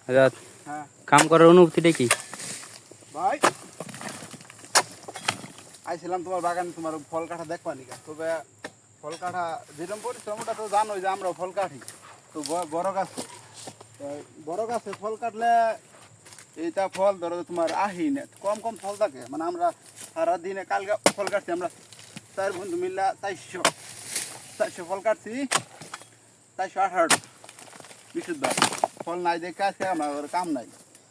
আজাদ, হ্যাঁ কাম করার অনুভূতিটা কি? ভাই আইছিলাম তোমার বাগানে তোমার ফল কাটা দেখবা নিকা, তবে ফল কাটা যেরকম পরিশ্রম ওটা তো জানোই যে আমরা ফল কাটি তো বড় গাছ, তো বড় গাছে ফল কাটলে এইটা ফল ধরো তোমার আহি না, কম কম ফল থাকে। মানে আমরা সারাদিনে কালকে ফল কাটছি আমরা 4 বন্ধু মিললা 400 ফল কাটছি, 418 বিশুদ্ধ ফল নাই দেখে আজকে আমার কাম নাই,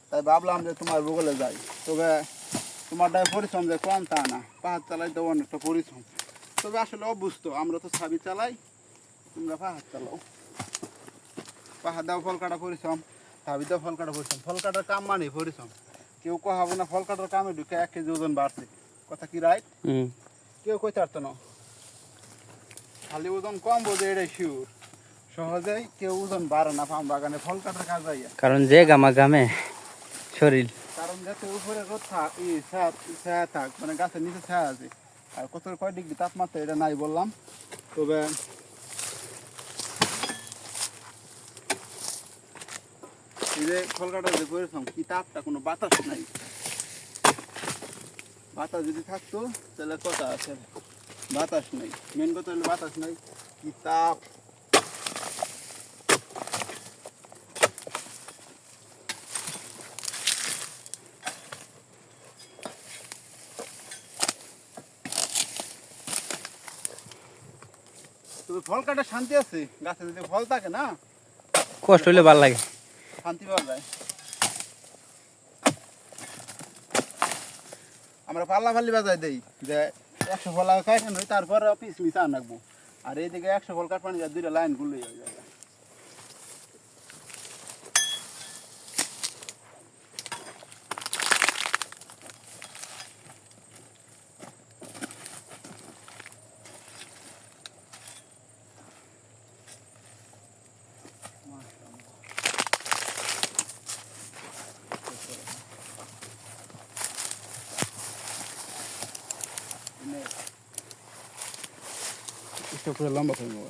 তাই ভাবলাম যে তোমার ভূগোলে যাই। তবে তোমারটাই পরিশ্রম যে কম তা না, পাহাড় চালাইতে অনেকটা পরিশ্রম, তবে আসলে অভ্যস্ত। আমরা তো ছাবি চালাই, তোমরা পাহাড় চালাও। পাহাড় দাও ফল কাটা পরিশ্রম, ছাবি দাও ফল কাটা পরিশ্রম। ফল কাটার কাম মানে পরিশ্রম, কেউ কহাবো না ফল কাটার কামে ঢুকে 1 কেজি ওজন বাড়ছে, কথা কি রাইট? কেউ কইতে পারতো না, খালি ওজন কম বোঝে এটাই শিওর। সহজেই কেউ ওজন বাড়ে না পাম বাগানে ফল কাটার কাজ আইয়া, কারণ যে গামা গামে শরীর। কারণ যাতে উপরে রোদ থাক ছায়া থাক, মানে গাছের নিচে ছায়া আছে। আর কত কয় ডিগ্রি তাপমাত্রা এটা নাই বললাম। তবে এই যে ফল কাটার যে পরিশ্রম, কি তাপটা, কোনো বাতাস নাই। বাতাস যদি থাকতো তাহলে কথা আছে, বাতাস নেই। মেন কথা হলো বাতাস নাই, কি তাপ। তবে ফল কাটার শান্তি আছে, গাছে যদি ফল থাকে না, কষ্ট হইলে ভালো লাগে। শান্তি পাওয়া যায়। আমরা পাল্লা ফাল্লি বাজাই দেই যে 100 ফল কাটেন হই, তারপর পিস মিস আনবো। আর এইদিকে 100 ফল কাটপানি যায়, 2টা লাইন গুলোই হয়ে যায়। একটু করে লম্বা করবো।